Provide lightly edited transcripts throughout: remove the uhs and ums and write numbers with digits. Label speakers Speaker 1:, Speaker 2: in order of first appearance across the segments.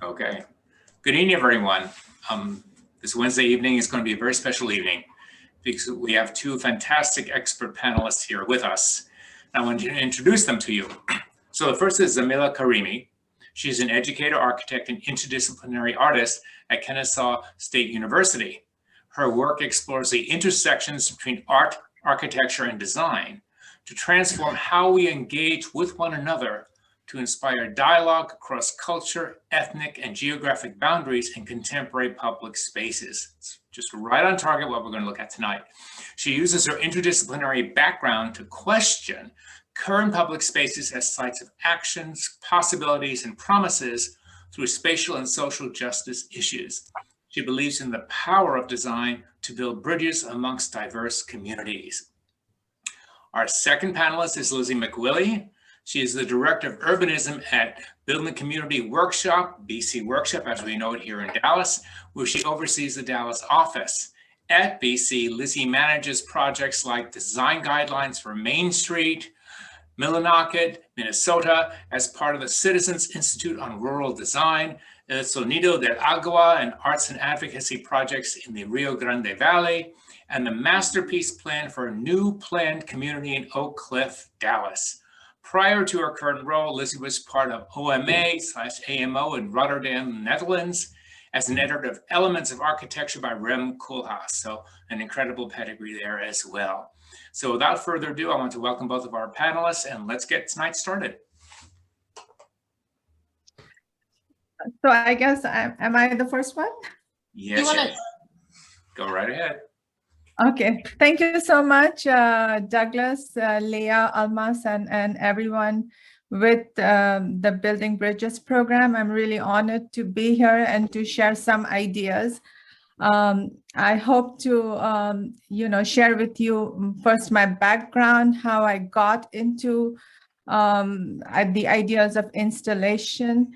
Speaker 1: Okay. Good evening, everyone. This Wednesday evening is going to be a very special evening because we have two fantastic expert panelists here with us. I want to introduce them to you. So the first is Zamila Karimi. She's an educator, architect, and interdisciplinary artist at Kennesaw State University. Her work explores the intersections between art, architecture, and design to transform how we engage with one another to inspire dialogue across culture, ethnic, and geographic boundaries in contemporary public spaces. It's just right on target what we're going to look at tonight. She uses her interdisciplinary background to question current public spaces as sites of actions, possibilities, and promises through spatial and social justice issues. She believes in the power of design to build bridges amongst diverse communities. Our second panelist is Lizzie McWillie. She is the director of urbanism at Building Community Workshop, BC Workshop, as we know it here in Dallas, where she oversees the Dallas office. At BC, Lizzie manages projects like design guidelines for Main Street, Millinocket, Minnesota, as part of the Citizens Institute on Rural Design, Sonito Del Agua, and arts and advocacy projects in the Rio Grande Valley, and the masterpiece plan for a new planned community in Oak Cliff, Dallas. Prior to her current role, Lizzie was part of OMA/AMO in Rotterdam, Netherlands, as an editor of Elements of Architecture by Rem Koolhaas. So an incredible pedigree there as well. So without further ado, I want to welcome both of our panelists, and let's get tonight started.
Speaker 2: So I guess, am I the first one?
Speaker 1: Yes, yes. Go right ahead.
Speaker 2: Okay, thank you so much, Douglas, Leah, Almas, and everyone with the Building Bridges program. I'm really honored to be here and to share some ideas. I hope to, share with you first my background, how I got into the ideas of installation,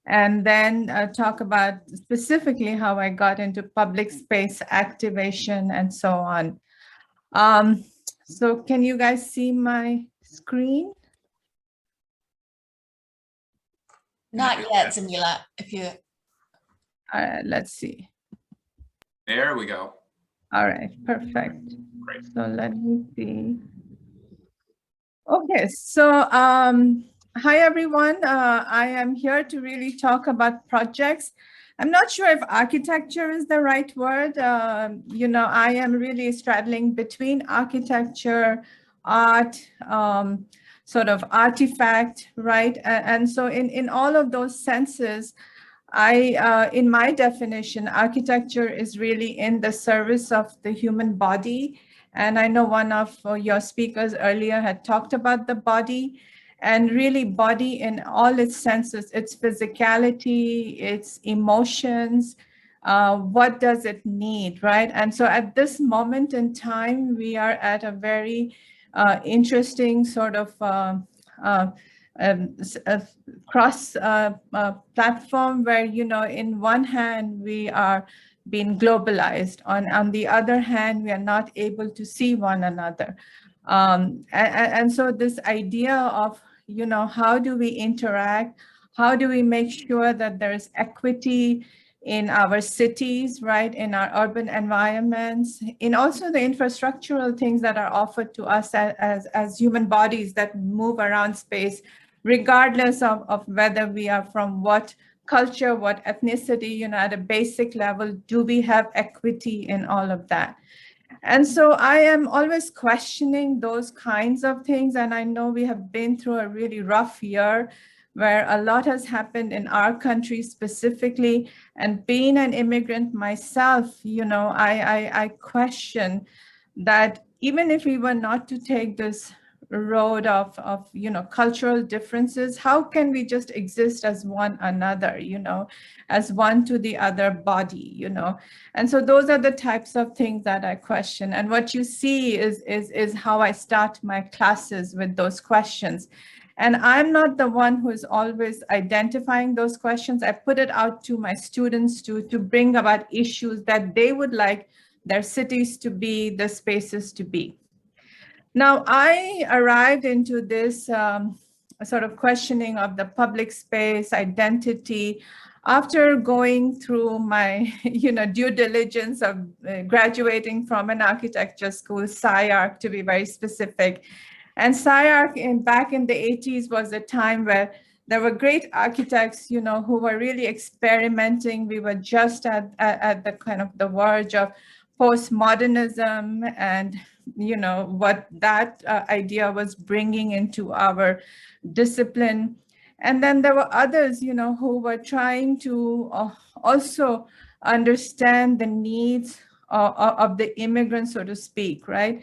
Speaker 2: and then talk about specifically how I got into public space activation and so on. So can you guys see my screen?
Speaker 3: Not yet, Zamila, if you...
Speaker 2: Let's see.
Speaker 1: There we go.
Speaker 2: All right, perfect.
Speaker 1: Great.
Speaker 2: So let me see. Okay, so hi, everyone. I am here to really talk about projects. I'm not sure if architecture is the right word. I am really straddling between architecture, art, sort of artifact, right? And so in all of those senses, in my definition, architecture is really in the service of the human body. And I know one of your speakers earlier had talked about the body. And really body in all its senses, its physicality, its emotions, what does it need, right? And so at this moment in time, we are at a very interesting sort of cross platform where, in one hand, we are being globalized. On the other hand, we are not able to see one another. And so this idea of, how do we interact? How do we make sure that there is equity in our cities, right? In our urban environments, in also the infrastructural things that are offered to us as human bodies that move around space, regardless of whether we are from what culture, what ethnicity, at a basic level, do we have equity in all of that? And so I am always questioning those kinds of things. And I know we have been through a really rough year where a lot has happened in our country specifically. And being an immigrant myself, I question that even if we were not to take this road of cultural differences, how can we just exist as one another, as one to the other body, And so those are the types of things that I question. And what you see is how I start my classes with those questions. And I'm not the one who is always identifying those questions. I put it out to my students to bring about issues that they would like their cities to be, the spaces to be. Now, I arrived into this sort of questioning of the public space identity after going through my, due diligence of graduating from an architecture school, SciArc to be very specific. And SciArc back in the 80s was a time where there were great architects, who were really experimenting. We were just at the kind of the verge of postmodernism and, what that idea was bringing into our discipline. And then there were others, who were trying to also understand the needs of the immigrants, so to speak, right?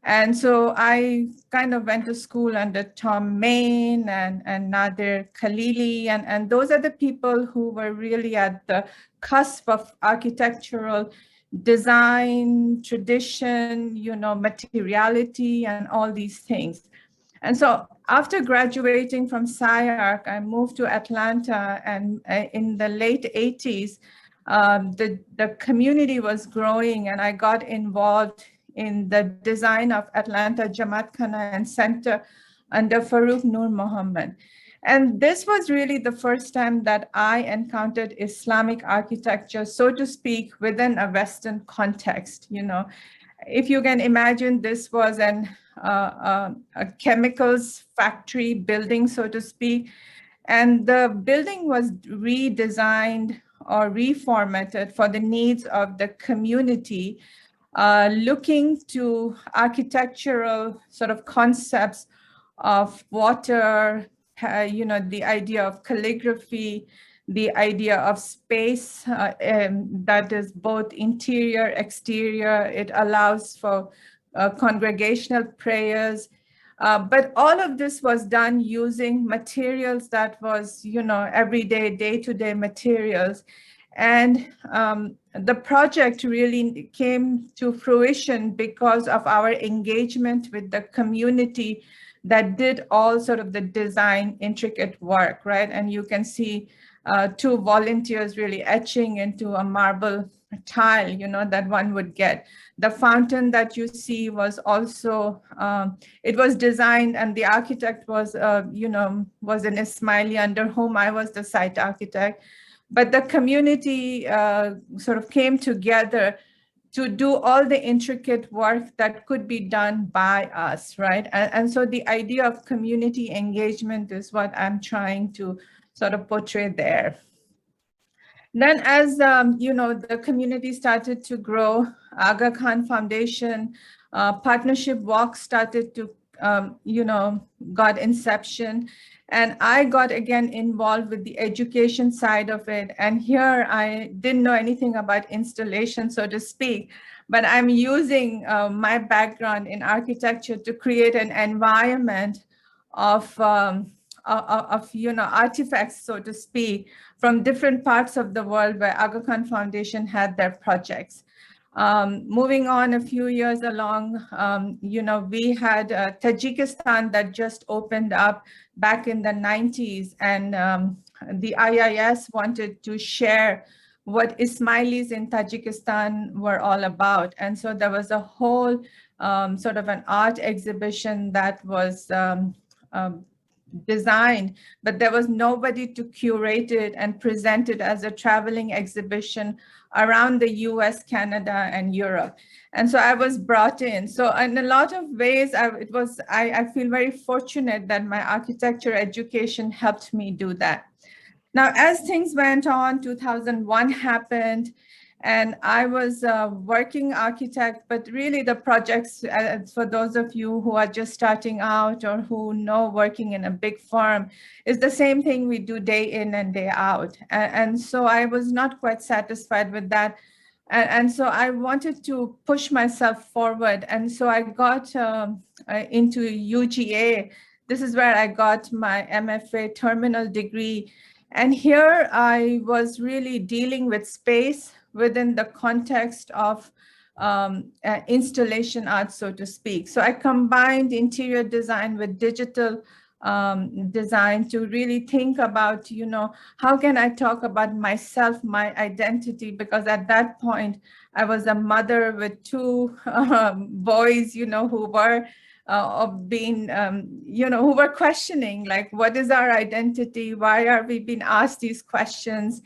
Speaker 2: And so I kind of went to school under Tom Main and Nadir Khalili, and those are the people who were really at the cusp of architectural design, tradition, materiality, and all these things. And so after graduating from SciArc, I moved to Atlanta, and in the late 80s, the community was growing, and I got involved in the design of Atlanta Jamaat Khana and Center under Farooq Noor Mohammed. And this was really the first time that I encountered Islamic architecture, so to speak, within a Western context. If you can imagine, this was a chemicals factory building, so to speak. And the building was redesigned or reformatted for the needs of the community, looking to architectural sort of concepts of water, the idea of calligraphy, the idea of space that is both interior, exterior. It allows for congregational prayers. But all of this was done using materials that was, everyday, day-to-day materials. And the project really came to fruition because of our engagement with the community that did all sort of the design intricate work, right? And you can see two volunteers really etching into a marble tile, that one would get. The fountain that you see was also, it was designed, and the architect was, was an Ismaili under whom I was the site architect. But the community sort of came together to do all the intricate work that could be done by us, right? And so the idea of community engagement is what I'm trying to sort of portray there. Then as, the community started to grow, Aga Khan Foundation partnership walks started to, got inception. And I got again involved with the education side of it. And here I didn't know anything about installation, so to speak, but I'm using my background in architecture to create an environment of artifacts, so to speak, from different parts of the world where Aga Khan Foundation had their projects. Moving on a few years along, we had Tajikistan that just opened up back in the 90s, and the IIS wanted to share what Ismailis in Tajikistan were all about. And so there was a whole sort of an art exhibition that was designed, but there was nobody to curate it and present it as a traveling exhibition around the US, Canada, and Europe. And so I was brought in. So in a lot of ways, I feel very fortunate that my architecture education helped me do that. Now, as things went on, 2001 happened, and I was a working architect, but really the projects, for those of you who are just starting out or who know working in a big firm, is the same thing we do day in and day out. And so I was not quite satisfied with that. And so I wanted to push myself forward. And so I got into UTA. This is where I got my MFA terminal degree. And here I was really dealing with space within the context of installation art, so to speak. So I combined interior design with digital design to really think about, how can I talk about myself, my identity? Because at that point, I was a mother with two boys, who were of being, who were questioning, like, what is our identity? Why are we being asked these questions?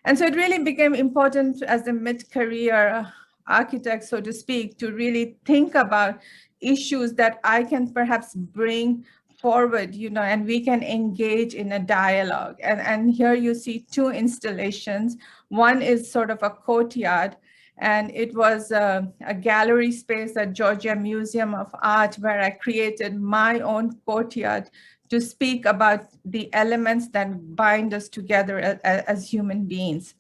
Speaker 2: And so it really became important as a mid-career architect, so to speak, to really think about issues that I can perhaps bring forward, and we can engage in a dialogue. And here you see two installations. One is sort of a courtyard, and it was a gallery space at Georgia Museum of Art, where I created my own courtyard to speak about the elements that bind us together as human beings.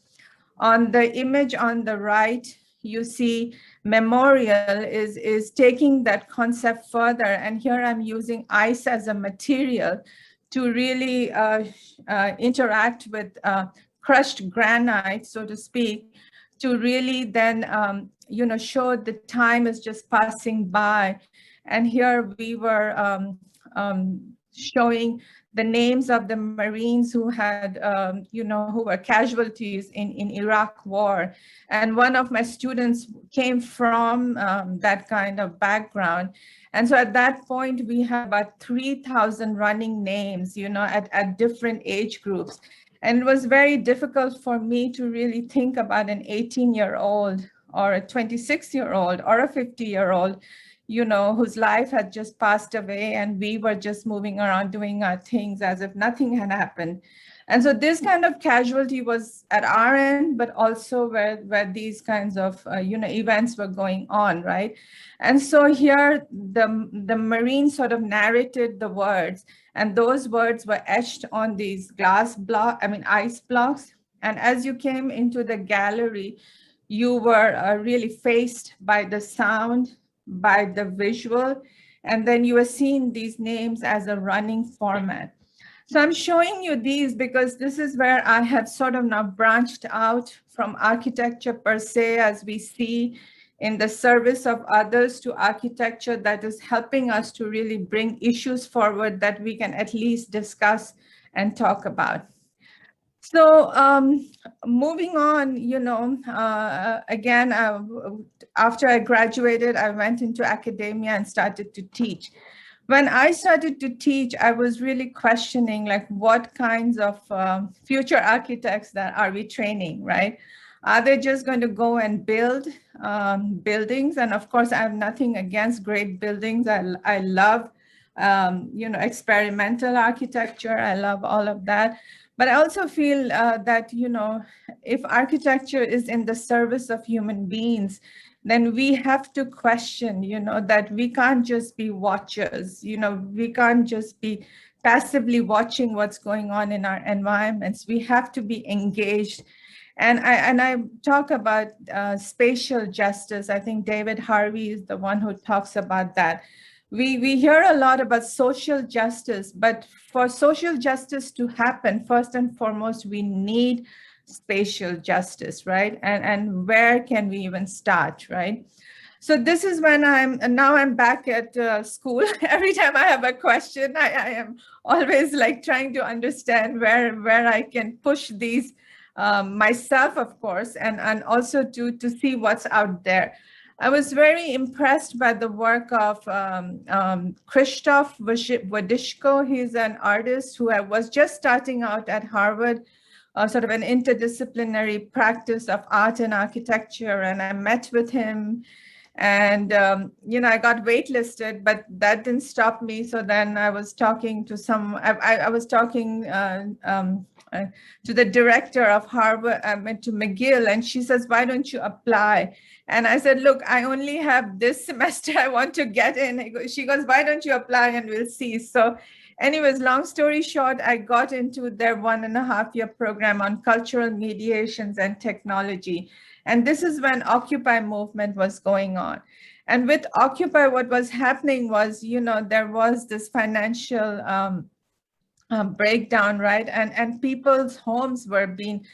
Speaker 2: On the image on the right, you see memorial is taking that concept further. And here I'm using ice as a material to really interact with crushed granite, so to speak, to really then, show the time is just passing by. And here we were showing the names of the Marines who had, who were casualties in Iraq war. And one of my students came from that kind of background. And so at that point, we had about 3,000 running names, at different age groups. And it was very difficult for me to really think about an 18-year-old or a 26-year-old or a 50-year-old, whose life had just passed away, and we were just moving around doing our things as if nothing had happened. And so this kind of casualty was at our end, but also where these kinds of, events were going on, right? And so here, the Marine sort of narrated the words, and those words were etched on these ice blocks. And as you came into the gallery, you were really faced by the sound, by the visual, and then you were seeing these names as a running format. So I'm showing you these because this is where I have sort of now branched out from architecture per se, as we see in the service of others, to architecture that is helping us to really bring issues forward that we can at least discuss and talk about. So moving on, again, after I graduated, I went into academia and started to teach. When I started to teach, I was really questioning, like, what kinds of future architects that are we training, right? Are they just going to go and build buildings? And of course, I have nothing against great buildings. I love, experimental architecture. I love all of that. But I also feel that, if architecture is in the service of human beings, then we have to question, that we can't just be watchers, we can't just be passively watching what's going on in our environments. We have to be engaged. And I talk about spatial justice. I think David Harvey is the one who talks about that. We hear a lot about social justice, but for social justice to happen, first and foremost, we need spatial justice, right? And where can we even start, right? So this is when I'm back at school. Every time I have a question, I am always like trying to understand where I can push these myself, of course, and also to see what's out there. I was very impressed by the work of Krzysztof Wodishko. He's an artist who was just starting out at Harvard, sort of an interdisciplinary practice of art and architecture. And I met with him, and I got waitlisted, but that didn't stop me. So then I was talking to I was talking to the director of Harvard, to McGill, and she says, why don't you apply? And I said, look, I only have this semester I want to get in. She goes, why don't you apply and we'll see. So anyways, long story short, I got into their 1.5-year program on cultural mediations and technology. And this is when Occupy movement was going on. And with Occupy, what was happening was, there was this financial breakdown, right? And people's homes were being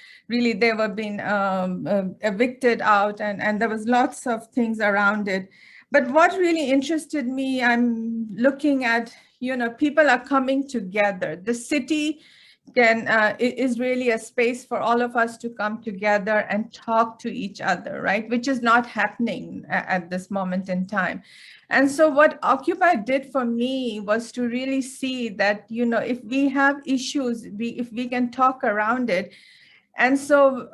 Speaker 2: evicted out, and there was lots of things around it. But what really interested me, I'm looking at, people are coming together. The city is really a space for all of us to come together and talk to each other, right? Which is not happening at this moment in time. And so what Occupy did for me was to really see that, if we have issues, if we can talk around it. And so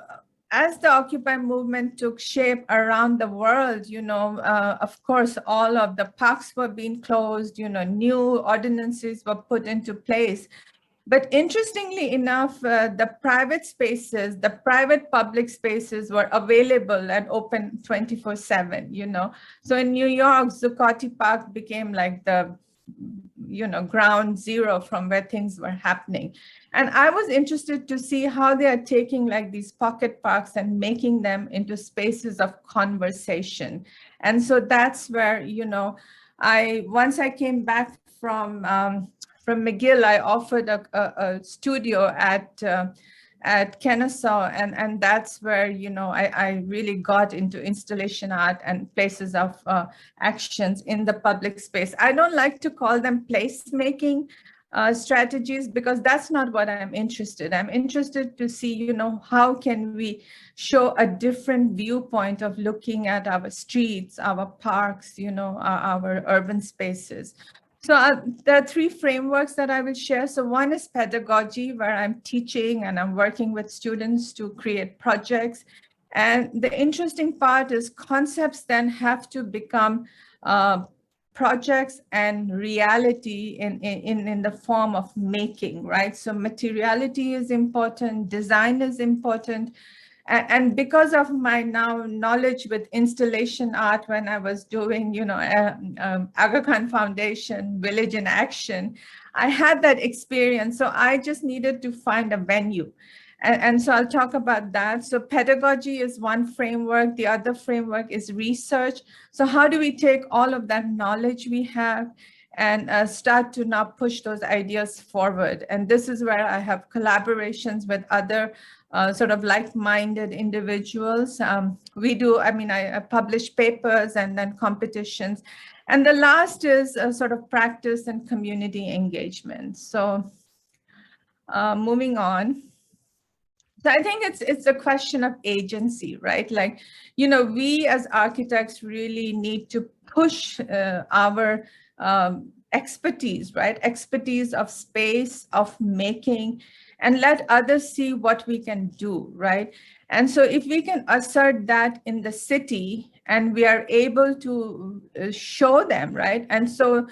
Speaker 2: as the Occupy movement took shape around the world, of course, all of the parks were being closed, new ordinances were put into place. But interestingly enough, the private spaces, the private public spaces were available and open 24/7, So in New York, Zuccotti Park became like the, ground zero from where things were happening. And I was interested to see how they are taking like these pocket parks and making them into spaces of conversation. And so that's where, once I came back from McGill, I offered a studio at Kennesaw, and that's where I really got into installation art and places of actions in the public space. I don't like to call them placemaking strategies, because that's not what I'm interested. I'm interested to see, how can we show a different viewpoint of looking at our streets, our parks, our urban spaces. So there are three frameworks that I will share. So one is pedagogy, where I'm teaching and I'm working with students to create projects. And the interesting part is concepts then have to become projects and reality in the form of making, right? So materiality is important, design is important. And because of my now knowledge with installation art, when I was doing, Aga Khan Foundation, Village in Action, I had that experience. So I just needed to find a venue. And so I'll talk about that. So pedagogy is one framework. The other framework is research. So how do we take all of that knowledge we have and start to now push those ideas forward? And this is where I have collaborations with other sort of like-minded individuals. I publish papers and then competitions. And the last is sort of practice and community engagement. So moving on. So I think it's a question of agency, right? Like, we as architects really need to push our expertise, right? Expertise of space, of making, and let others see what we can do, right? And so if we can assert that in the city and we are able to show them, right? And so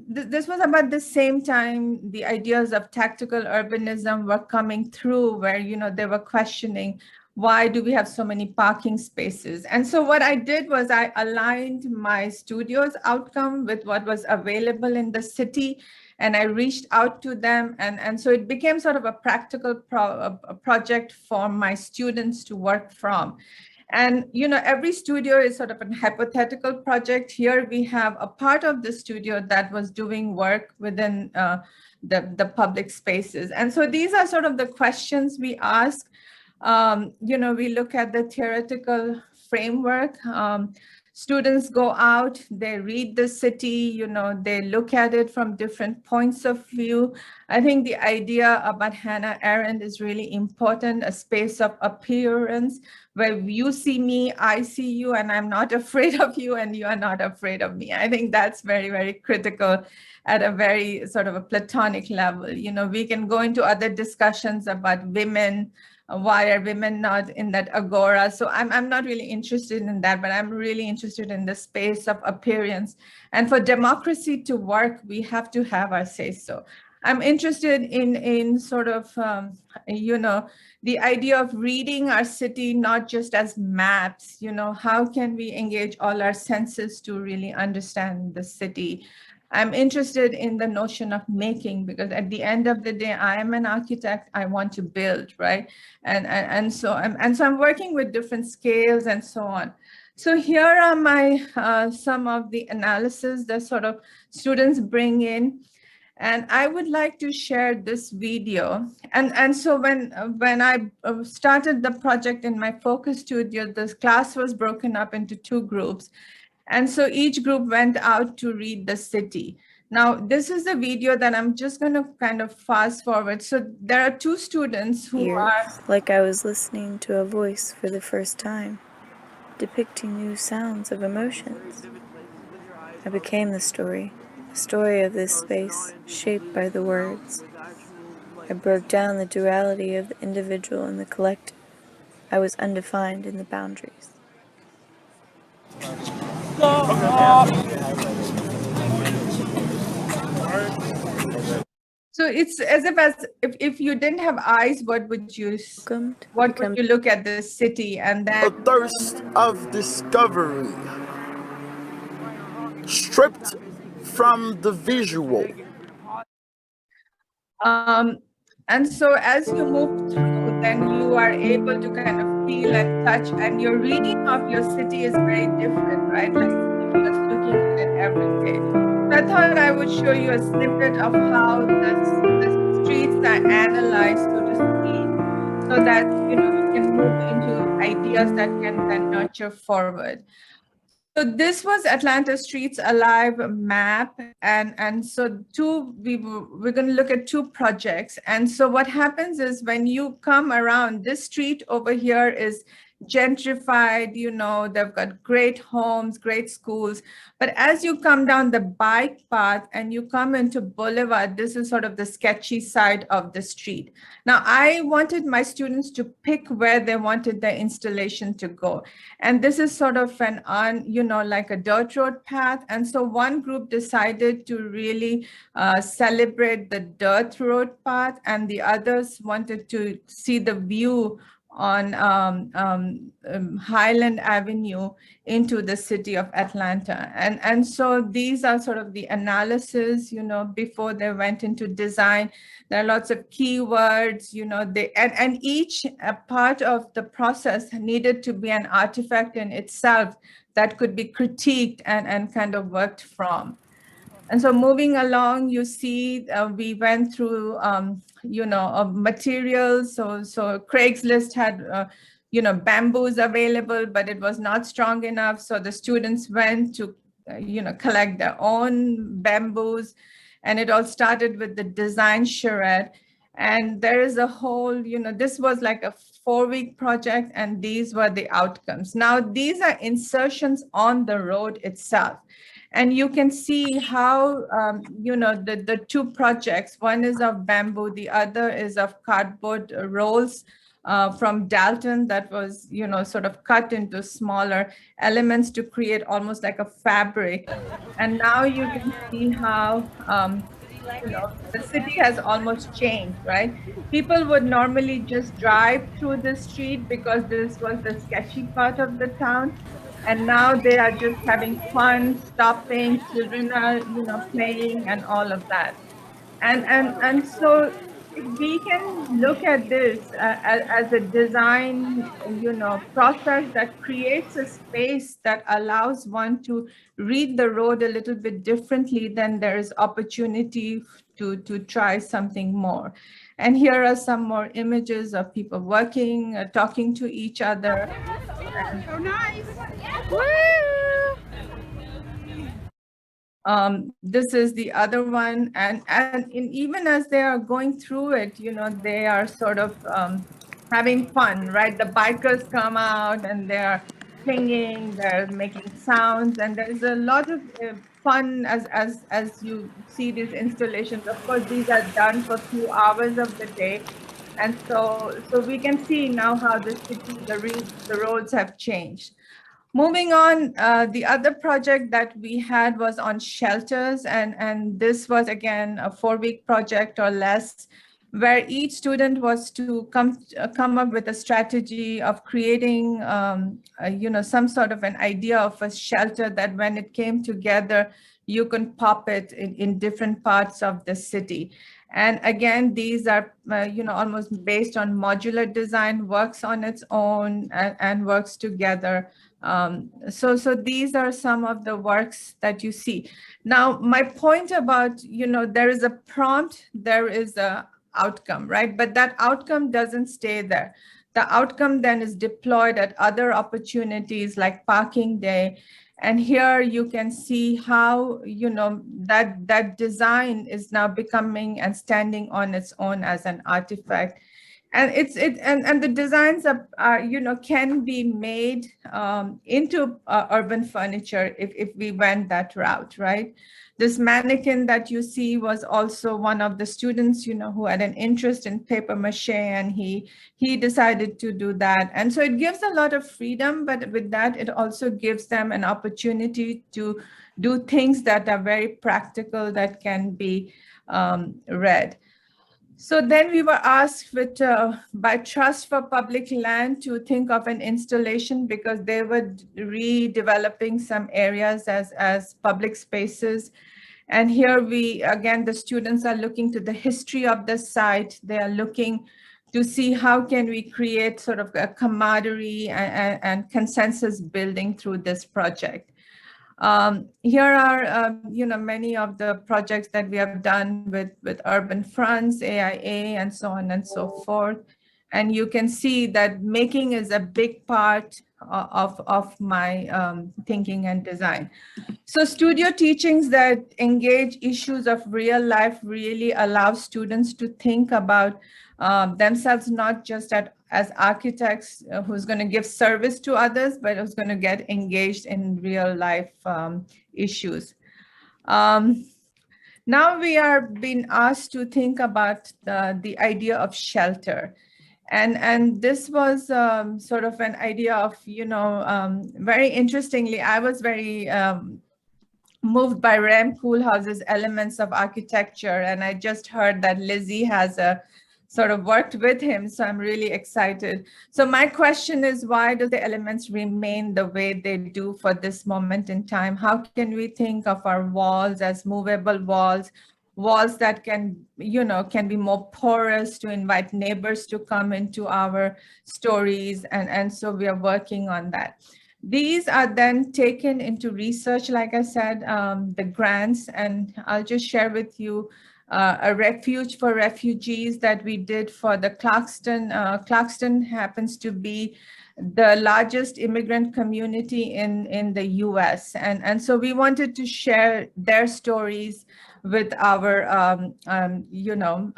Speaker 2: this was about the same time the ideas of tactical urbanism were coming through, where, they were questioning, why do we have so many parking spaces? And so what I did was I aligned my studio's outcome with what was available in the city, and I reached out to them. And so it became sort of a practical project for my students to work from. And, every studio is sort of a hypothetical project. Here we have a part of the studio that was doing work within the public spaces. And so these are sort of the questions we ask. We look at the theoretical framework. Students go out, they read the city, they look at it from different points of view. I think the idea about Hannah Arendt is really important, a space of appearance where you see me, I see you, and I'm not afraid of you, and you are not afraid of me. I think that's very, very critical at a very sort of a platonic level. We can go into other discussions about women. Why are women not in that agora? So I'm not really interested in that, but I'm really interested in the space of appearance. And for democracy to work, we have to have our say-so. I'm interested in sort of, the idea of reading our city, not just as maps, how can we engage all our senses to really understand the city? I'm interested in the notion of making, because at the end of the day, I am an architect. I want to build, right? And so I'm working with different scales and so on. So here are my some of the analysis that sort of students bring in. And I would like to share this video. And so when I started the project in my focus studio, this class was broken up into two groups. And so each group went out to read the city. Now, this is a video that I'm just going to kind of fast forward. So there are two students who are
Speaker 4: like I was listening to a voice for the first time, depicting new sounds of emotions. I became the story of this space, shaped by the words. I broke down the duality of the individual and the collective. I was undefined in the boundaries.
Speaker 2: So it's as if you didn't have eyes, what would you look at the city and then
Speaker 5: a thirst of discovery, stripped from the visual.
Speaker 2: And so as you move through, then you are able to kind of feel and touch, and your reading of your city is very different, right? Like you're just looking at it every day. So I thought I would show you a snippet of how the streets are analyzed, so to speak, so that you can move into ideas that can then nurture forward. So this was Atlanta Streets Alive map, and so we're going to look at two projects. And so what happens is when you come around, this street over here is gentrified, they've got great homes, great schools. But as you come down the bike path and you come into Boulevard, this is sort of the sketchy side of the street. Now, I wanted my students to pick where they wanted their installation to go. And this is sort of like a dirt road path. And so one group decided to really celebrate the dirt road path, and the others wanted to see the view on Highland Avenue into the city of Atlanta. And so these are sort of the analysis, before they went into design. There are lots of keywords, and each part of the process needed to be an artifact in itself that could be critiqued and kind of worked from. And so moving along, you see, we went through, materials. So Craigslist had, bamboos available, but it was not strong enough. So the students went to, collect their own bamboos. And it all started with the design charrette. And there is a whole, this was like a 4-week project, and these were the outcomes. Now, these are insertions on the road itself. And you can see how, the two projects, one is of bamboo, the other is of cardboard rolls from Dalton that was, sort of cut into smaller elements to create almost like a fabric. And now you can see how, the city has almost changed, right? People would normally just drive through the street because this was the sketchy part of the town. And now they are just having fun, stopping, children are, playing and all of that. And so we can look at this as a design, process that creates a space that allows one to read the road a little bit differently. Then there is opportunity to try something more. And here are some more images of people working, talking to each other. So nice. This is the other one, and even as they are going through it, they are sort of having fun, right? The bikers come out and they're singing, they're making sounds, and there's a lot of fun as you see these installations. Of course, these are done for a few hours of the day. And so we can see now how the city, the roads have changed. Moving on, the other project that we had was on shelters, and this was again a 4-week project or less, where each student was to come up with a strategy of creating, some sort of an idea of a shelter that when it came together, you can pop it in different parts of the city. And again, these are, almost based on modular design, works on its own and works together. So these are some of the works that you see. Now, my point about, there is a prompt, there is a outcome, right? But that outcome doesn't stay there. The outcome then is deployed at other opportunities like parking day. And here you can see how, you know, that design is now becoming and standing on its own as an artifact. And and the designs are, you know, can be made into urban furniture if we went that route, right? This mannequin that you see was also one of the students, you know, who had an interest in paper mache, and he decided to do that. And so it gives a lot of freedom, but with that, it also gives them an opportunity to do things that are very practical that can be read. So then we were asked by Trust for Public Land to think of an installation, because they were redeveloping some areas as public spaces. And here again, the students are looking to the history of the site. They are looking to see how can we create sort of a camaraderie and consensus building through this project. Here are, you know, many of the projects that we have done with Urban Fronts, AIA, and so on and so forth. And you can see that making is a big part of my thinking and design. So studio teachings that engage issues of real life really allow students to think about themselves, not just as architects who's going to give service to others, but who's going to get engaged in real life issues. Now we are being asked to think about the idea of shelter. And this was sort of an idea of, you know, very interestingly, I was very moved by Rem Koolhaas's Elements of Architecture. And I just heard that Lizzie has sort of worked with him. So I'm really excited. So my question is, why do the elements remain the way they do for this moment in time? How can we think of our walls as movable walls, walls that can, you know, can be more porous to invite neighbors to come into our stories? And so we are working on that. These are then taken into research, like I said, the grants, and I'll just share with you a refuge for refugees that we did for the Clarkston. Clarkston happens to be the largest immigrant community in the US. And so we wanted to share their stories with our, you know,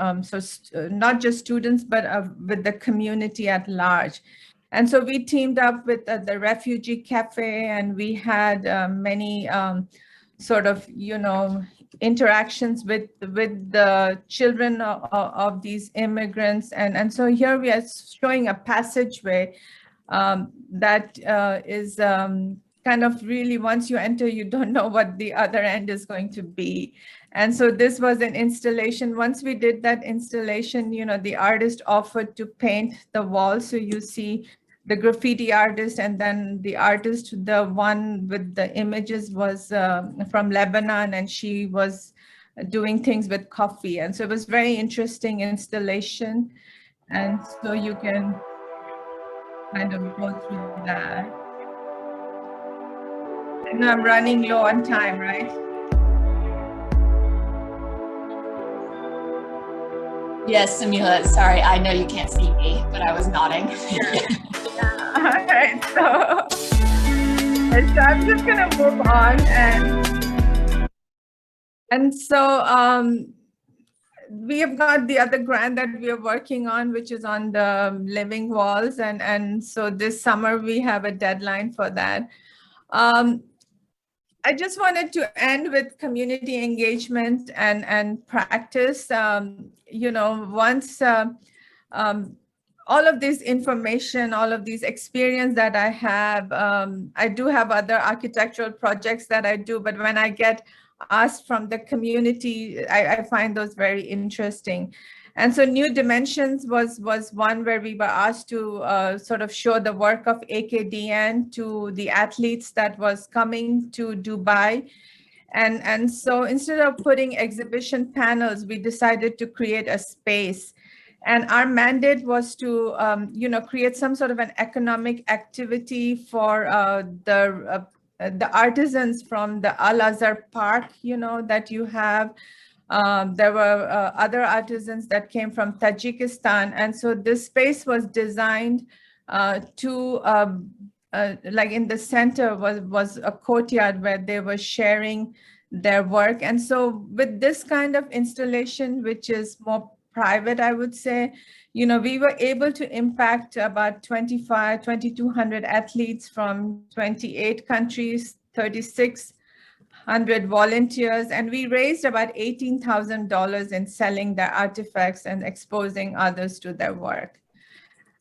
Speaker 2: not just students, but with the community at large. And so we teamed up with the Refugee Cafe, and we had many sort of, you know, interactions with the children of these immigrants. And so here we are showing a passageway that is kind of really, once you enter, you don't know what the other end is going to be. And so this was an installation. Once we did that installation, you know, the artist offered to paint the wall. So you see the graffiti artist, and then the artist, the one with the images, was from Lebanon, and she was doing things with coffee. And so it was very interesting installation. And so you can kind of go through that. I know I'm running low on time, right?
Speaker 3: Yes, Zamila, sorry, I know you can't see me, but I was nodding.
Speaker 2: All right, so I'm just gonna move on, and so we have got the other grant that we are working on, which is on the living walls, and so this summer we have a deadline for that. I just wanted to end with community engagement and practice. You know, once all of this information, all of these experience that I have, I do have other architectural projects that I do, but when I get asked from the community, I find those very interesting. And so New Dimensions was one where we were asked to sort of show the work of AKDN to the athletes that was coming to Dubai. And so instead of putting exhibition panels, we decided to create a space. And our mandate was to, you know, create some sort of an economic activity for the artisans from the Al-Azhar Park, you know, that you have. There were other artisans that came from Tajikistan. And so this space was designed to like in the center was a courtyard where they were sharing their work. And so with this kind of installation, which is more private, I would say, you know, we were able to impact about 2,200 athletes from 28 countries, 3,600 volunteers, and we raised about $18,000 in selling their artifacts and exposing others to their work.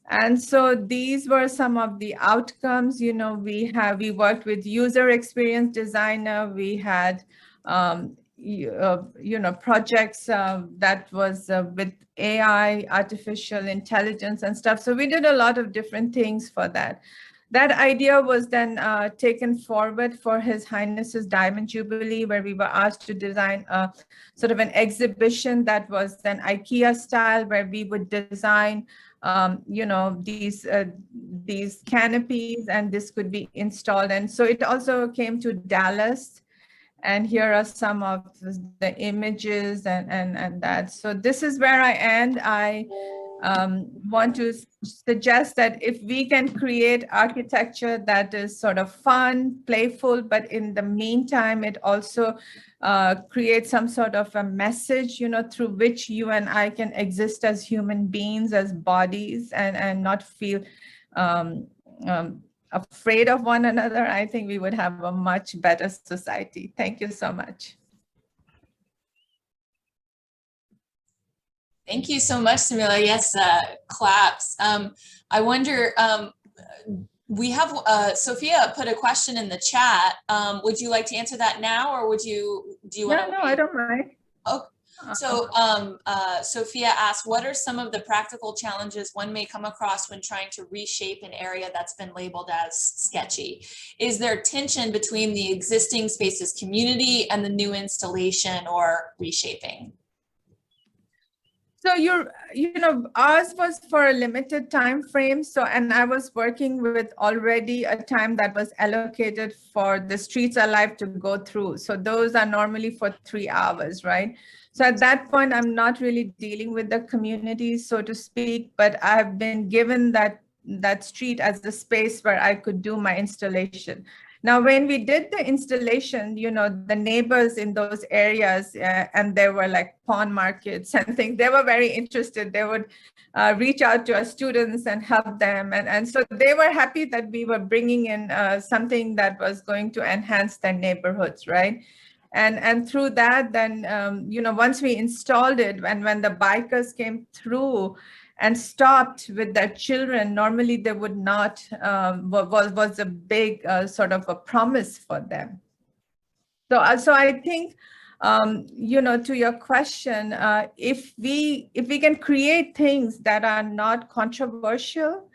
Speaker 2: And so these were some of the outcomes. You know, we worked with user experience designer. We had, you know, projects that was with AI, artificial intelligence and stuff. So we did a lot of different things for that. That idea was then taken forward for His Highness's Diamond Jubilee, where we were asked to design a sort of an exhibition that was then IKEA style, where we would design you know, these canopies, and this could be installed. And so it also came to Dallas, and here are some of the images and that. So this is where I end. I want to suggest that if we can create architecture that is sort of fun, playful, but in the meantime, it also create some sort of a message, you know, through which you and I can exist as human beings, as bodies, and not feel afraid of one another, I think we would have a much better society. Thank you so much.
Speaker 3: Thank you so much, Zamila. Yes, claps. I wonder, we have Sophia put a question in the chat. Would you like to answer that now, or do you want to?
Speaker 2: No, I don't mind.
Speaker 3: Oh, so Sophia asked, what are some of the practical challenges one may come across when trying to reshape an area that's been labeled as sketchy? Is there tension between the existing space's community and the new installation or reshaping?
Speaker 2: So you know, ours was for a limited time frame. So, and I was working with already a time that was allocated for the Streets Alive to go through. So those are normally for 3 hours, right? So at that point, I'm not really dealing with the community, so to speak, but I've been given that street as the space where I could do my installation. Now, when we did the installation, you know, the neighbors in those areas, and there were like pawn markets and things, they were very interested. They would reach out to our students and help them. And so they were happy that we were bringing in something that was going to enhance their neighborhoods, right? And through that, then, you know, once we installed it, and when the bikers came through and stopped with their children, normally they would not, was a big sort of a promise for them. So I think, you know, to your question, if we can create things that are not controversial,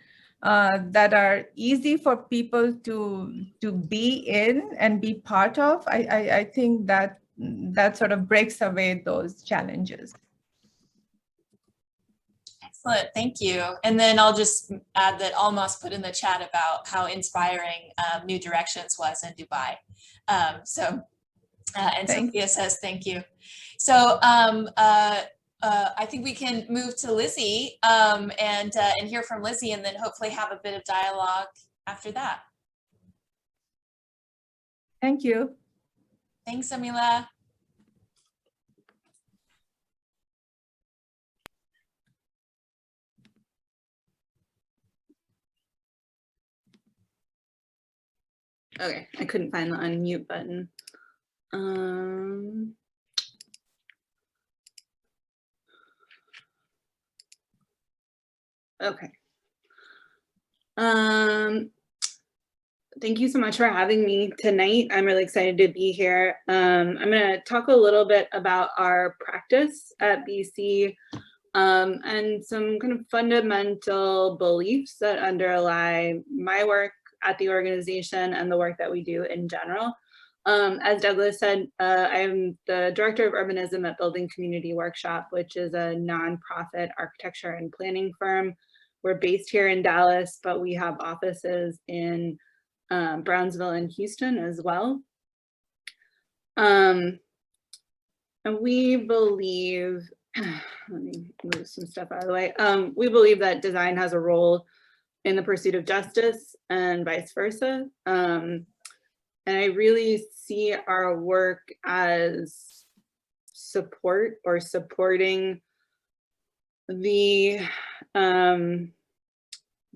Speaker 2: that are easy for people to be in and be part of, I think that sort of breaks away those challenges.
Speaker 3: Excellent, thank you. And then I'll just add that Almas put in the chat about how inspiring New Directions was in Dubai. And Sophia says thank you. So I think we can move to Lizzie and hear from Lizzie, and then hopefully have a bit of dialogue after that.
Speaker 2: Thank you.
Speaker 3: Thanks, Zamila.
Speaker 6: Okay, I couldn't find the unmute button. Okay. Thank you so much for having me tonight. I'm really excited to be here. I'm going to talk a little bit about our practice at BC and some kind of fundamental beliefs that underlie my work at the organization and the work that we do in general. As Douglas said, I am the director of urbanism at Building Community Workshop, which is a nonprofit architecture and planning firm. We're based here in Dallas, but we have offices in Brownsville and Houston as well. And we believe, let me move some stuff out of the way. We believe that design has a role in the pursuit of justice and vice versa. And I really see our work as support or supporting the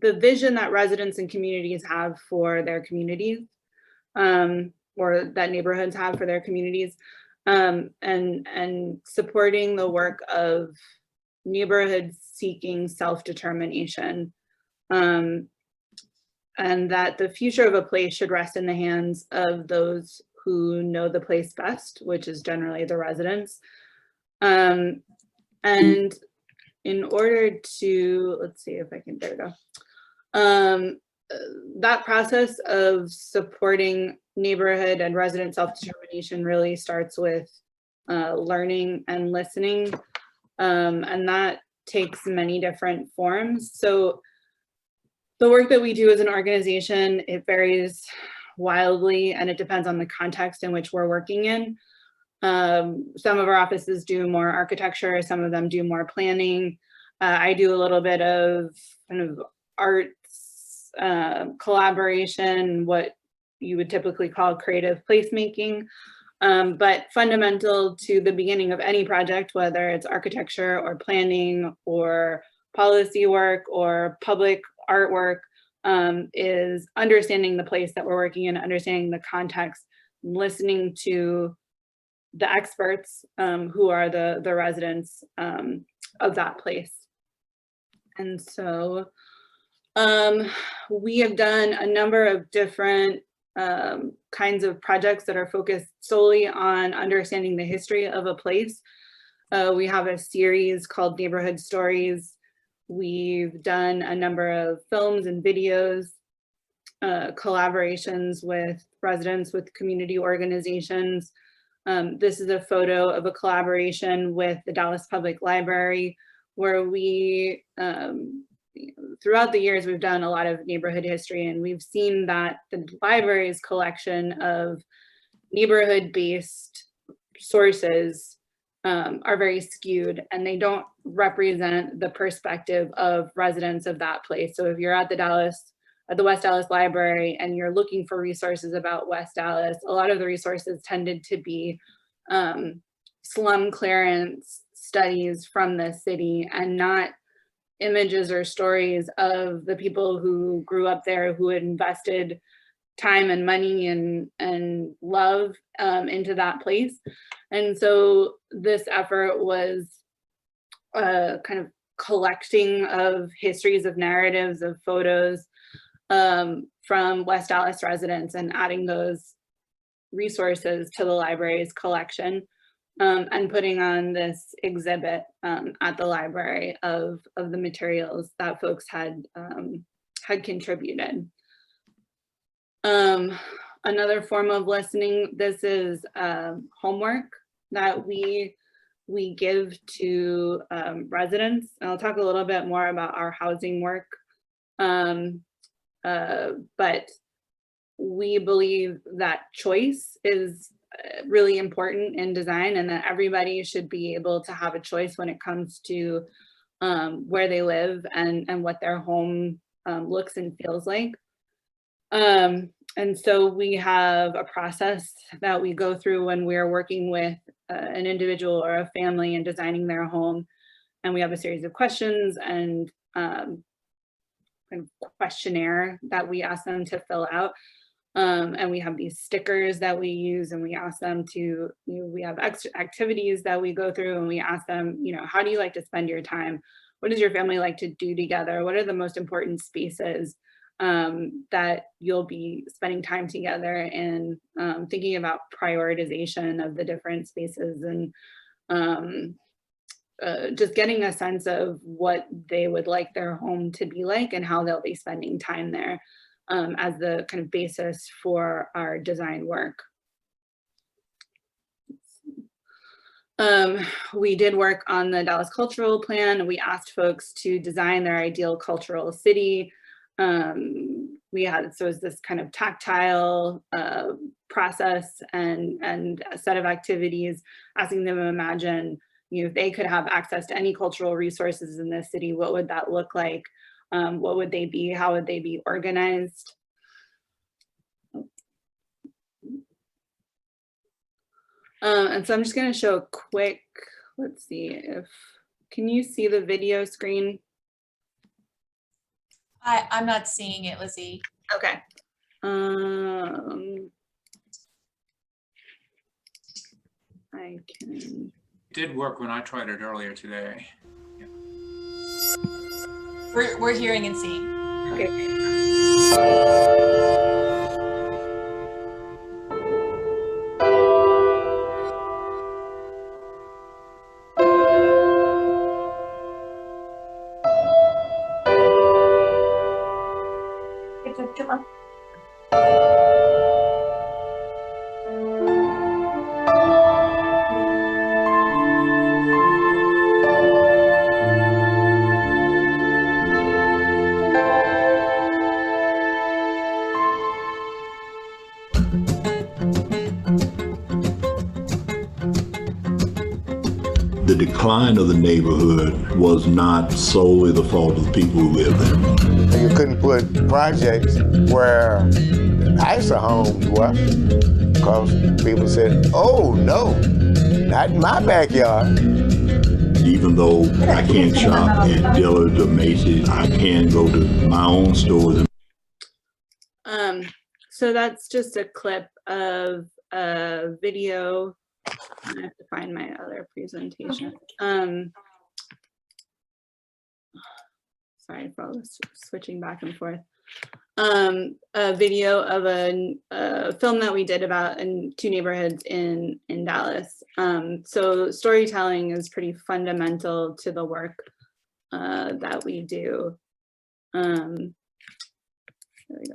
Speaker 6: vision that residents and communities have for their communities, or that neighborhoods have for their communities, and supporting the work of neighborhoods seeking self-determination, and that the future of a place should rest in the hands of those who know the place best, which is generally the residents. And in order to, let's see if I can, there we go. That process of supporting neighborhood and resident self-determination really starts with learning and listening, and that takes many different forms. So the work that we do as an organization, it varies wildly, and it depends on the context in which we're working in. Some of our offices do more architecture, some of them do more planning. I do a little bit of kind of arts collaboration, what you would typically call creative placemaking. But fundamental to the beginning of any project, whether it's architecture or planning or policy work or public artwork, is understanding the place that we're working in, understanding the context, listening to the experts who are the residents of that place. And so we have done a number of different kinds of projects that are focused solely on understanding the history of a place. We have a series called Neighborhood Stories. We've done a number of films and videos, collaborations with residents, with community organizations. This is a photo of a collaboration with the Dallas Public Library, where we, throughout the years, we've done a lot of neighborhood history, and we've seen that the library's collection of neighborhood-based sources are very skewed, and they don't represent the perspective of residents of that place. So if you're at the West Dallas Library and you're looking for resources about West Dallas, a lot of the resources tended to be slum clearance studies from the city, and not images or stories of the people who grew up there, who had invested time and money and love into that place. And so this effort was kind of collecting of histories, of narratives, of photos from West Dallas residents, and adding those resources to the library's collection, and putting on this exhibit at the library of the materials that folks had contributed. Another form of listening, this is homework that we give to residents. And I'll talk a little bit more about our housing work, but we believe that choice is really important in design, and that everybody should be able to have a choice when it comes to where they live and what their home looks and feels like. And so we have a process that we go through when we're working with an individual or a family and designing their home. And we have a series of questions and kind of questionnaire that we ask them to fill out. And we have these stickers that we use, and we ask them to, we have extra activities that we go through, and we ask them, how do you like to spend your time? What does your family like to do together? What are the most important spaces that you'll be spending time together in, thinking about prioritization of the different spaces, and just getting a sense of what they would like their home to be like and how they'll be spending time there, as the kind of basis for our design work. We did work on the Dallas Cultural Plan. We asked folks to design their ideal cultural city. We had, so it's this kind of tactile process and a set of activities, asking them to imagine, if they could have access to any cultural resources in the city, what would that look like? what would they be? How would they be organized? And so I'm just going to show a quick, let's see if, can you see the video screen?
Speaker 3: I'm not seeing it, Lizzie.
Speaker 6: Okay. I can.
Speaker 1: It did work when I tried it earlier today.
Speaker 3: We're hearing and seeing.
Speaker 6: Okay.
Speaker 7: The decline of the neighborhood was not solely the fault of the people who lived there.
Speaker 8: You couldn't put projects where nicer homes were, because people said, oh no, not in my backyard.
Speaker 7: Even though I can't shop at Dillard's or Macy's, I can go to my own stores.
Speaker 6: So that's just a clip of a video. I have to find my other presentation. Sorry for all this switching back and forth. A video of a film that we did about in two neighborhoods in Dallas. So storytelling is pretty fundamental to the work that we do. There we go.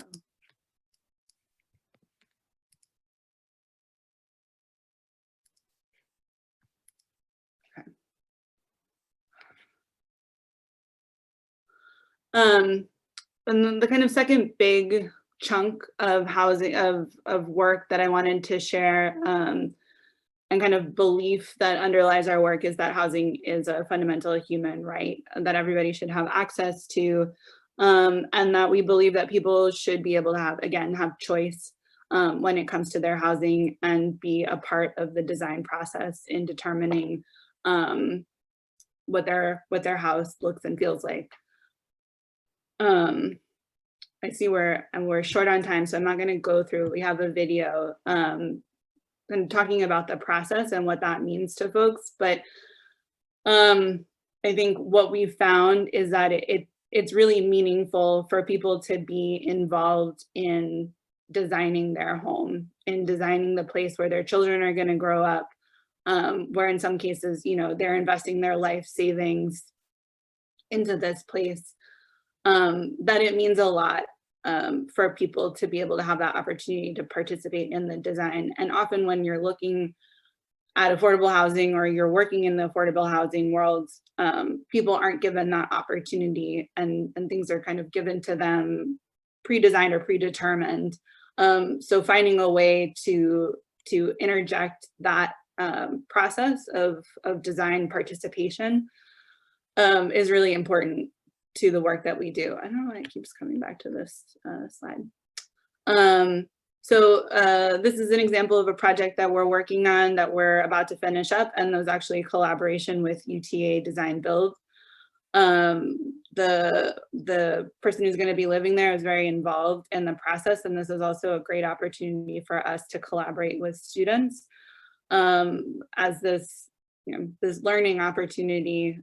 Speaker 6: And then the kind of second big chunk of housing, of work that I wanted to share, and kind of belief that underlies our work, is that housing is a fundamental human right that everybody should have access to, and that we believe that people should be able to have, again, have choice when it comes to their housing, and be a part of the design process in determining what their house looks and feels like. I see we're short on time, so I'm not going to go through. We have a video kind of talking about the process and what that means to folks, but I think what we've found is that it's really meaningful for people to be involved in designing their home, in designing the place where their children are going to grow up, where in some cases, you know, they're investing their life savings into this place. That it means a lot for people to be able to have that opportunity to participate in the design. And often when you're looking at affordable housing, or you're working in the affordable housing world, people aren't given that opportunity, and things are kind of given to them pre-designed or predetermined. So finding a way to interject that process of design participation is really important to the work that we do. I don't know why it keeps coming back to this slide. So this is an example of a project that we're working on, that we're about to finish up, and there's actually a collaboration with UTA Design Build. The person who's going to be living there is very involved in the process, and this is also a great opportunity for us to collaborate with students as this, you know, this learning opportunity,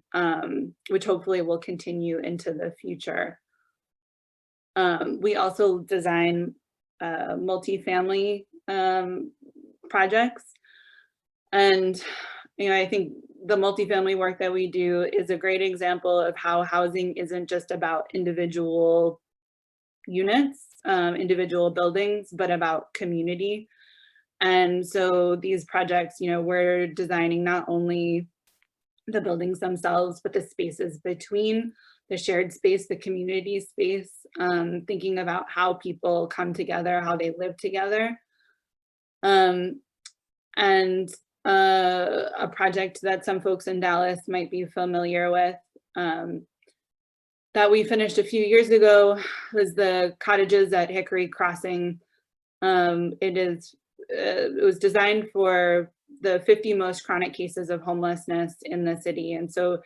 Speaker 6: which hopefully will continue into the future. We also design multifamily projects, and you know, I think the multifamily work that we do is a great example of how housing isn't just about individual units, individual buildings, but about community. And so these projects, you know, we're designing not only the buildings themselves, but the spaces between, the shared space, the community space, thinking about how people come together, how they live together. And a project that some folks in Dallas might be familiar with that we finished a few years ago was the Cottages at Hickory Crossing. It was designed for the 50 most chronic cases of homelessness in the city. And so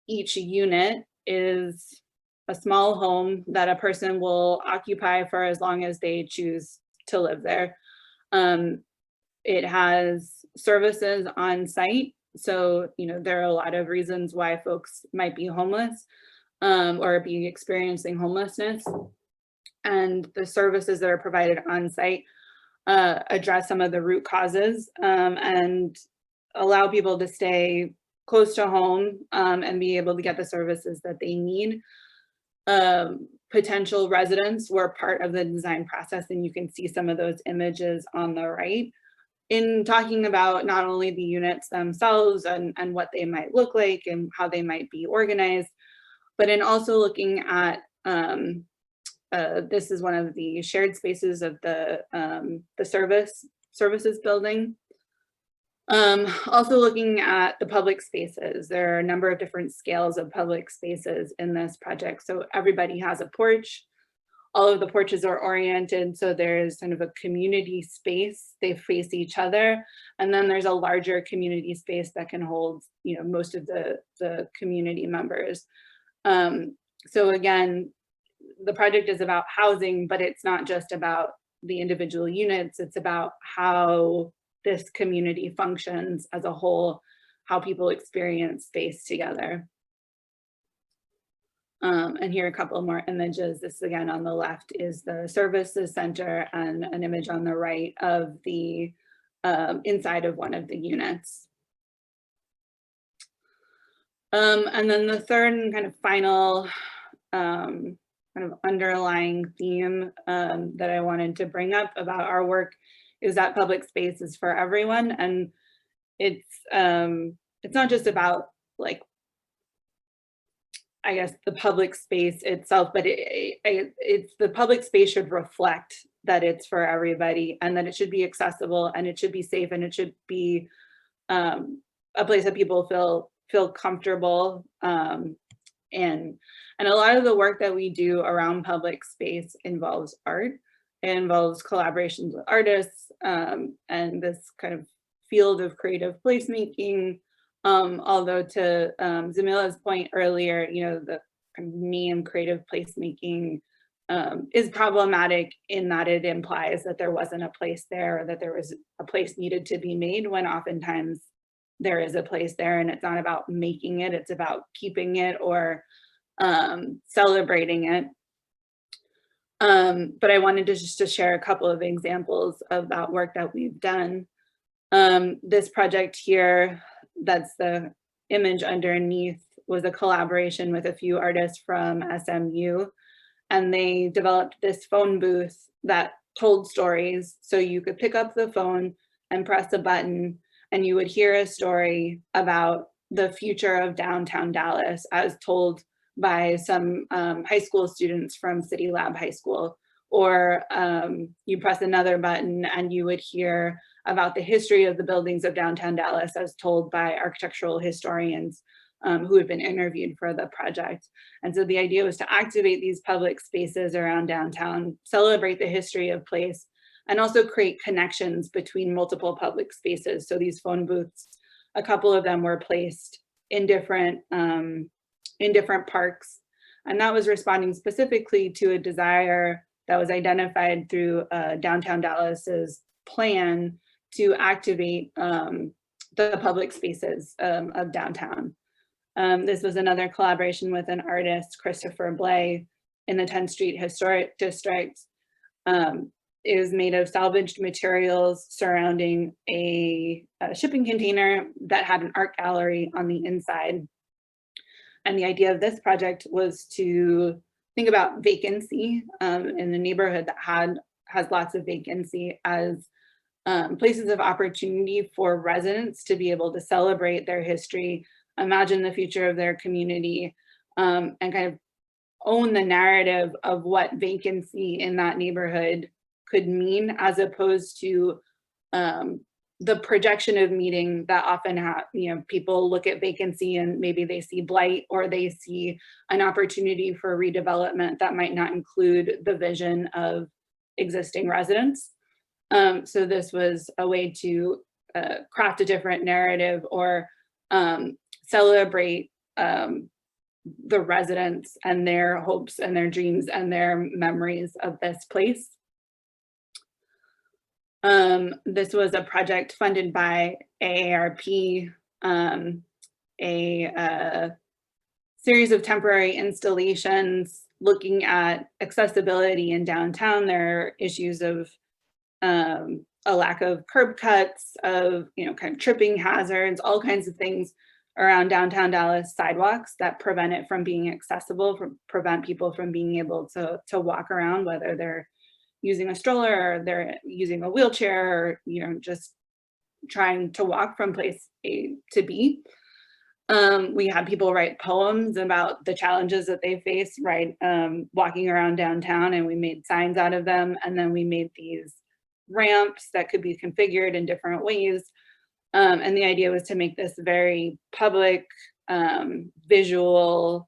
Speaker 6: each unit is a small home that a person will occupy for as long as they choose to live there. It has services on site. So, there are a lot of reasons why folks might be homeless or be experiencing homelessness. And the services that are provided on site address some of the root causes and allow people to stay close to home and be able to get the services that they need. Potential residents were part of the design process, and you can see some of those images on the right. In talking about not only the units themselves and what they might look like and how they might be organized, but in also looking at, this is one of the shared spaces of the services building. Also looking at the public spaces. There are a number of different scales of public spaces in this project. So everybody has a porch. All of the porches are oriented, so there's kind of a community space. They face each other, and then there's a larger community space that can hold, most of the community members. So again, the project is about housing, but it's not just about the individual units. It's about how this community functions as a whole, how people experience space together. And here are a couple more images. This again on the left is the services center, and an image on the right of the inside of one of the units. And then the third and kind of final kind of underlying theme that I wanted to bring up about our work is that public space is for everyone. And it's not just about, like, I guess, the public space itself, but it's the public space should reflect that it's for everybody, and that it should be accessible, and it should be safe, and it should be a place that people feel comfortable. And a lot of the work that we do around public space involves art. It involves collaborations with artists and this kind of field of creative placemaking. Although to Zamila's point earlier, the kind of name creative placemaking is problematic in that it implies that there wasn't a place there, or that there was a place needed to be made, when oftentimes there is a place there, and it's not about making it, it's about keeping it or celebrating it. But I wanted to share a couple of examples of that work that we've done. This project here, that's the image underneath, was a collaboration with a few artists from SMU, and they developed this phone booth that told stories. So you could pick up the phone and press a button, and you would hear a story about the future of downtown Dallas as told by some high school students from City Lab High School. Or you press another button and you would hear about the history of the buildings of downtown Dallas as told by architectural historians who had been interviewed for the project. And so the idea was to activate these public spaces around downtown, celebrate the history of place, and also create connections between multiple public spaces. So these phone booths, a couple of them were placed in different parks. And that was responding specifically to a desire that was identified through Downtown Dallas's plan to activate the public spaces of downtown. This was another collaboration with an artist, Christopher Blay, in the 10th Street Historic District. It was made of salvaged materials surrounding a shipping container that had an art gallery on the inside. And the idea of this project was to think about vacancy in a neighborhood that has lots of vacancy as places of opportunity for residents to be able to celebrate their history, imagine the future of their community, and kind of own the narrative of what vacancy in that neighborhood could mean, as opposed to the projection of meeting that often people look at vacancy and maybe they see blight or they see an opportunity for redevelopment that might not include the vision of existing residents. So this was a way to craft a different narrative or celebrate the residents and their hopes and their dreams and their memories of this place. This was a project funded by AARP, a series of temporary installations looking at accessibility in downtown. There are issues of a lack of curb cuts, of kind of tripping hazards, all kinds of things around downtown Dallas sidewalks that prevent it from being accessible, prevent people from being able to walk around, whether they're using a stroller or they're using a wheelchair or just trying to walk from place A to B. We had people write poems about the challenges that they face, walking around downtown, and we made signs out of them. And then we made these ramps that could be configured in different ways. And the idea was to make this very public, visual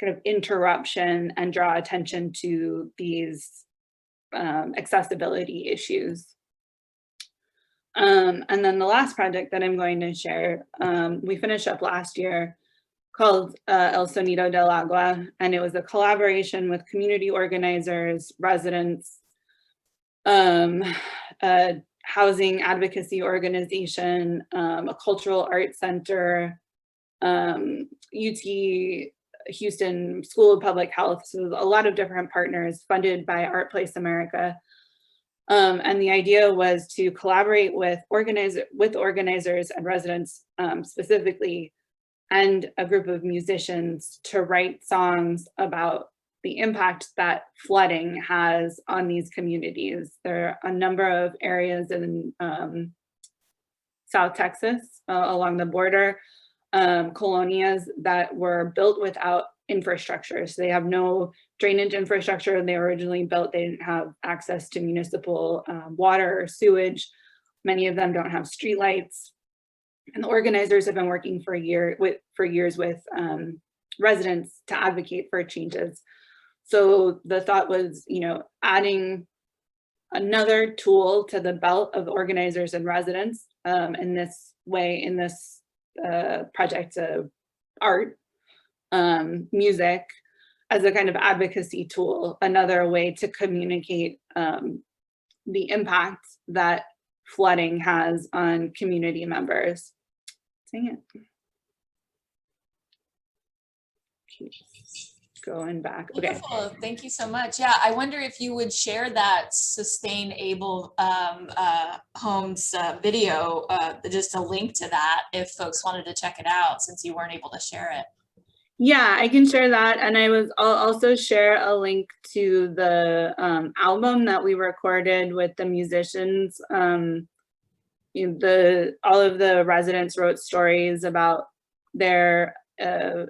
Speaker 6: kind of interruption and draw attention to these accessibility issues. And then the last project that I'm going to share, we finished up last year, called El Sonito Del Agua, and it was a collaboration with community organizers, residents, a housing advocacy organization, a cultural arts center, UT Houston School of Public Health. So a lot of different partners funded by Art Place America. And the idea was to collaborate with organizers and residents specifically, and a group of musicians to write songs about the impact that flooding has on these communities. There are a number of areas in South Texas along the border, colonias that were built without infrastructure. So they have no drainage infrastructure. They were originally built, they didn't have access to municipal water or sewage. Many of them don't have streetlights. And the organizers have been working for years with residents to advocate for changes. So the thought was, adding another tool to the belt of organizers and residents in this way, in this project of art, music, as a kind of advocacy tool, another way to communicate the impact that flooding has on community members. Sing it. Going back. Okay.
Speaker 3: Wonderful. Thank you so much. Yeah, I wonder if you would share that Sustainable Homes video, just a link to that if folks wanted to check it out, since you weren't able to share it.
Speaker 6: Yeah, I can share that. And I'll also share a link to the album that we recorded with the musicians. All of the residents wrote stories about their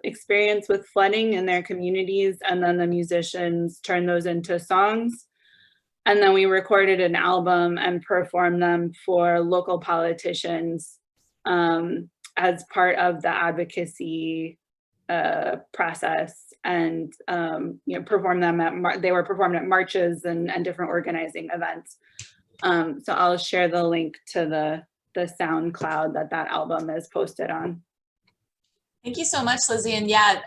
Speaker 6: experience with flooding in their communities, and then the musicians turned those into songs. And then we recorded an album and performed them for local politicians as part of the advocacy process, and perform them they were performed at marches and different organizing events. So I'll share the link to the SoundCloud that album is posted on.
Speaker 3: Thank you so much, Lizzie. And yeah,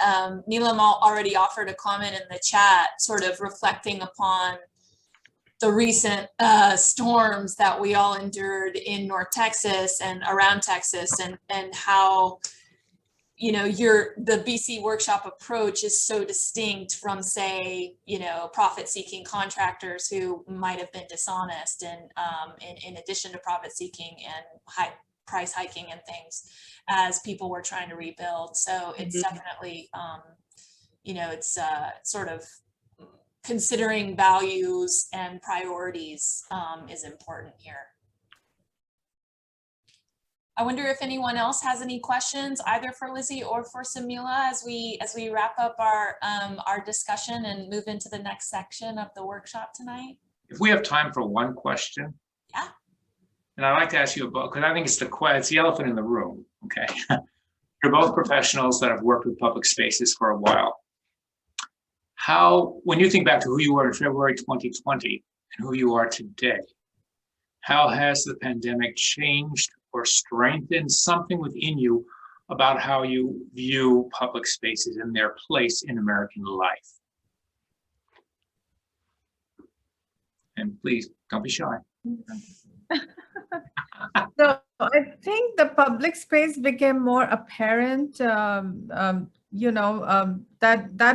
Speaker 3: Neelam already offered a comment in the chat, sort of reflecting upon the recent storms that we all endured in North Texas and around Texas, and how the BC workshop approach is so distinct from, say, profit-seeking contractors who might have been dishonest, and in addition to profit-seeking and high price hiking and things, as people were trying to rebuild. So it's definitely, it's sort of considering values and priorities is important here. I wonder if anyone else has any questions, either for Lizzie or for Zamila, as we wrap up our discussion and move into the next section of the workshop tonight.
Speaker 1: If we have time for one question.
Speaker 3: Yeah.
Speaker 1: And I'd like to ask you about, because I think it's the elephant in the room, okay? You're both professionals that have worked with public spaces for a while. When you think back to who you were in February 2020 and who you are today, how has the pandemic changed or strengthened something within you about how you view public spaces and their place in American life? And please, don't be shy.
Speaker 2: So I think the public space became more apparent. That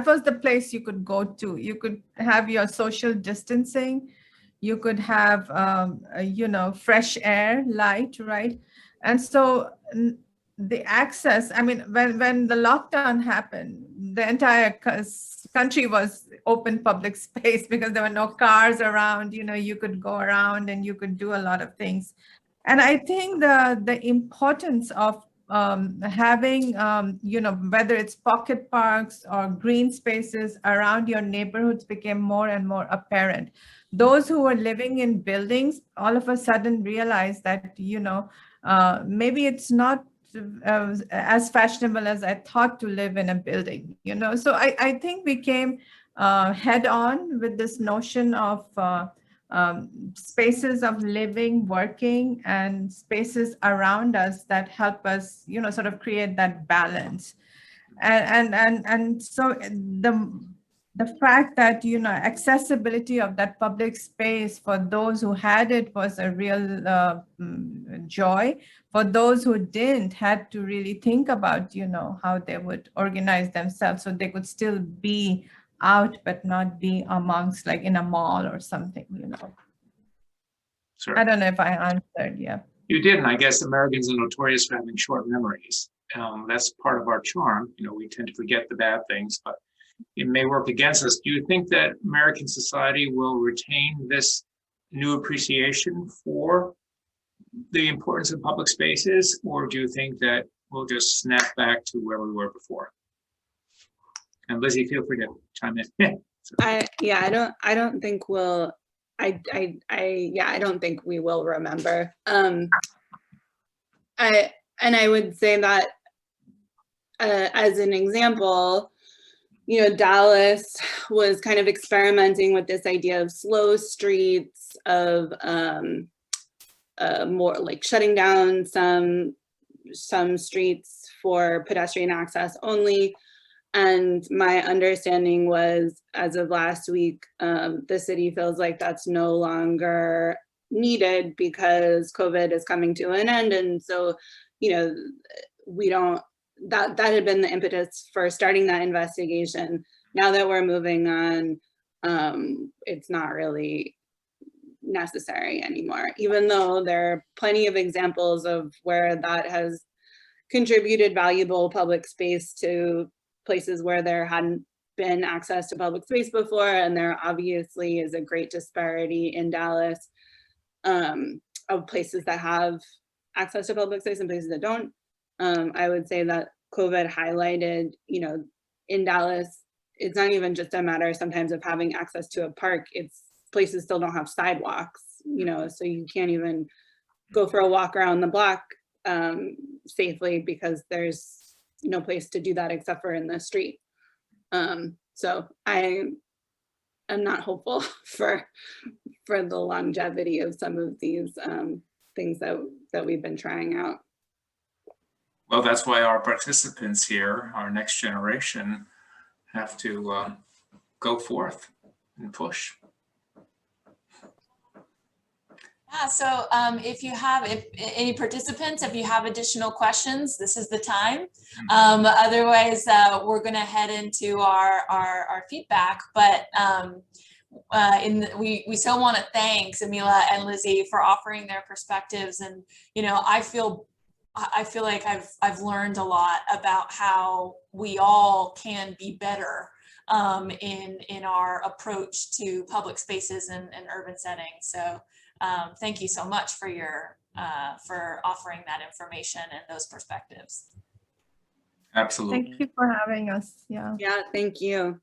Speaker 2: was the place you could go to. You could have your social distancing. You could have, fresh air, light, right? And so the access, I mean, when the lockdown happened, the entire country was open public space because there were no cars around, you could go around and you could do a lot of things. And I think the importance of having, whether it's pocket parks or green spaces around your neighborhoods became more and more apparent. Those who were living in buildings all of a sudden realized that, maybe it's not as fashionable as I thought to live in a building, So I think we came head on with this notion of spaces of living, working, and spaces around us that help us, sort of create that balance. And so the fact that, accessibility of that public space for those who had it was a real joy. For those who didn't, had to really think about, how they would organize themselves so they could still be out, but not be amongst, like in a mall or something,
Speaker 1: Sure.
Speaker 2: I don't know if I answered, yeah.
Speaker 1: You did, and I guess Americans are notorious for having short memories. That's part of our charm. We tend to forget the bad things, but it may work against us. Do you think that American society will retain this new appreciation for the importance of public spaces, or do you think that we'll just snap back to where we were before? And Lizzie, feel free to chime in.
Speaker 6: I don't think we'll. I don't think we will remember. I would say that as an example, Dallas was kind of experimenting with this idea of slow streets, of more like shutting down some streets for pedestrian access only. And my understanding was, as of last week, the city feels like that's no longer needed because COVID is coming to an end. And so, we don't, that had been the impetus for starting that investigation. Now that we're moving on, it's not really necessary anymore, even though there are plenty of examples of where that has contributed valuable public space to places where there hadn't been access to public space before. And there obviously is a great disparity in Dallas of places that have access to public space and places that don't. I would say that COVID highlighted, in Dallas, it's not even just a matter sometimes of having access to a park, it's places still don't have sidewalks, so you can't even go for a walk around the block safely because there's no place to do that except for in the street. So I am not hopeful for the longevity of some of these things that we've been trying out.
Speaker 1: Well, that's why our participants here, our next generation, have to go forth and push.
Speaker 3: Yeah, so if any participants, if you have additional questions, this is the time. Otherwise, we're going to head into our feedback. But we so want to thank Zamila and Lizzie for offering their perspectives. And I feel like I've learned a lot about how we all can be better in our approach to public spaces and urban settings. So. Thank you so much for for offering that information and those perspectives.
Speaker 1: Absolutely.
Speaker 2: Thank you for having us. Yeah.
Speaker 6: Yeah, thank you.